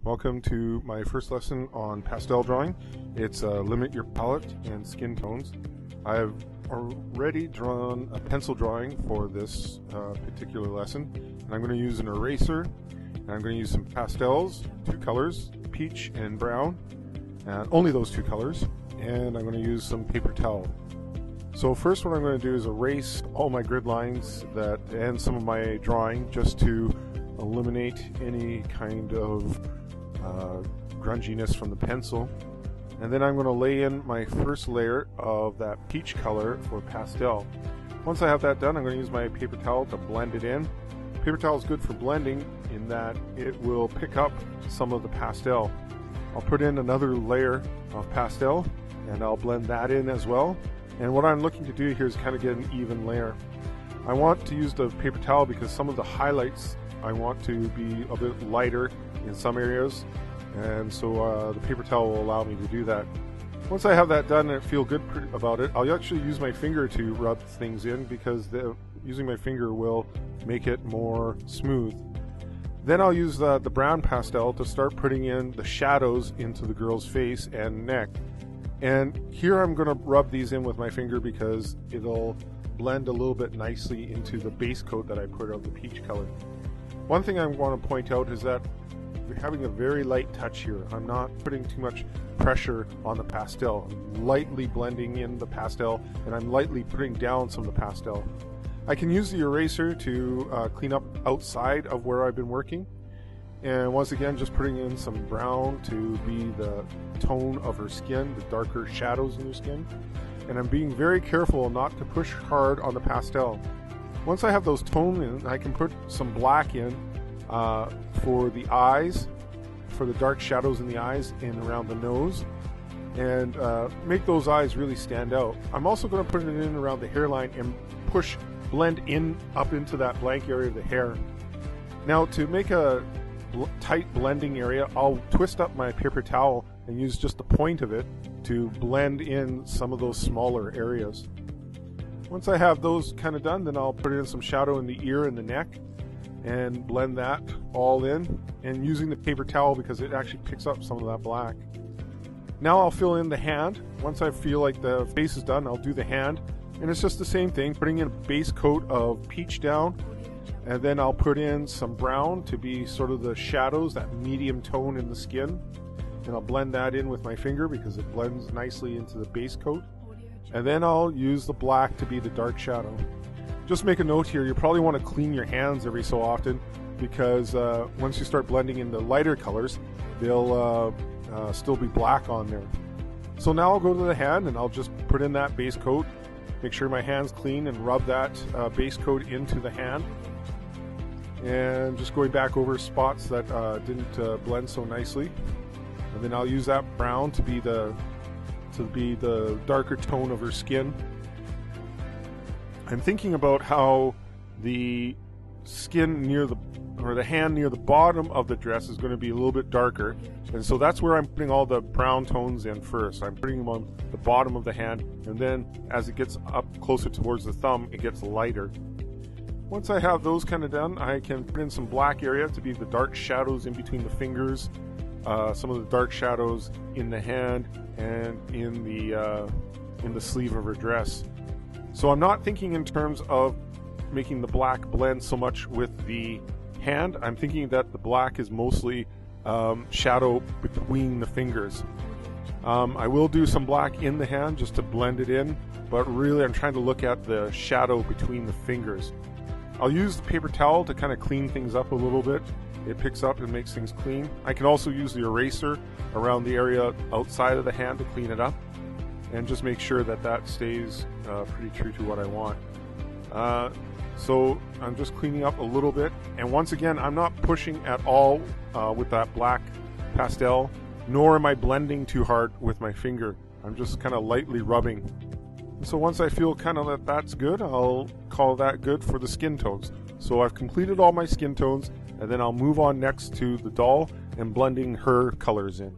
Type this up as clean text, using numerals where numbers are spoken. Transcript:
Welcome to my first lesson on pastel drawing. It's limit your palette and skin tones. I've already drawn a pencil drawing for this particular lesson, and I'm going to use an eraser, and I'm going to use some pastels, two colors, peach and brown, and only those two colors, and I'm going to use some paper towel. So first what I'm going to do is erase all my grid lines and some of my drawing, just to eliminate any kind of grunginess from the pencil. And then I'm going to lay in my first layer of that peach color for pastel. Once I have that done, I'm going to use my paper towel to blend it in. Paper towel is good for blending in that it will pick up some of the pastel. I'll put in another layer of pastel and I'll blend that in as well. And what I'm looking to do here is kind of get an even layer. I want to use the paper towel because some of the highlights I want to be a bit lighter in some areas, and so the paper towel will allow me to do that. Once I have that done and I feel good about it, I'll actually use my finger to rub things in, because using my finger will make it more smooth. Then I'll use the brown pastel to start putting in the shadows into the girl's face and neck. And here I'm going to rub these in with my finger because it'll blend a little bit nicely into the base coat that I put of the peach color. One thing I want to point out is that we're having a very light touch here. I'm not putting too much pressure on the pastel. I'm lightly blending in the pastel, and I'm lightly putting down some of the pastel. I can use the eraser to clean up outside of where I've been working. And once again, just putting in some brown to be the tone of her skin, the darker shadows in her skin. And I'm being very careful not to push hard on the pastel. Once I have those toned in, I can put some black in for the eyes, for the dark shadows in the eyes and around the nose, and make those eyes really stand out. I'm also going to put it in around the hairline and blend in up into that blank area of the hair. Now, to make a tight blending area, I'll twist up my paper towel and use just the point of it to blend in some of those smaller areas. Once I have those kind of done, then I'll put in some shadow in the ear and the neck and blend that all in, and using the paper towel because it actually picks up some of that black. Now I'll fill in the hand. Once I feel like the face is done, I'll do the hand, and it's just the same thing, putting in a base coat of peach down, and then I'll put in some brown to be sort of the shadows, that medium tone in the skin, and I'll blend that in with my finger because it blends nicely into the base coat. And then I'll use the black to be the dark shadow. Just make a note here, you probably want to clean your hands every so often, because once you start blending in the lighter colors, they'll still be black on there. So now I'll go to the hand and I'll just put in that base coat, make sure my hand's clean, and rub that base coat into the hand. And just going back over spots that didn't blend so nicely. And then I'll use that brown to be the darker tone of her skin. I'm thinking about how the skin the hand near the bottom of the dress is going to be a little bit darker, and so that's where I'm putting all the brown tones in first. I'm putting them on the bottom of the hand, and then as it gets up closer towards the thumb, it gets lighter. Once I have those kind of done, I can put in some black area to be the dark shadows in between the fingers, some of the dark shadows in the hand and in the sleeve of her dress. So I'm not thinking in terms of making the black blend so much with the hand. I'm thinking that the black is mostly shadow between the fingers. I will do some black in the hand just to blend it in, but really I'm trying to look at the shadow between the fingers. I'll use the paper towel to kind of clean things up a little bit. It picks up and makes things clean. I can also use the eraser around the area outside of the hand to clean it up, and just make sure that that stays pretty true to what I want. So I'm just cleaning up a little bit, and once again, I'm not pushing at all with that black pastel, nor am I blending too hard with my finger. I'm just kind of lightly rubbing. So once I feel kind of that that's good, I'll call that good for the skin tones. So I've completed all my skin tones, and then I'll move on next to the doll and blending her colors in.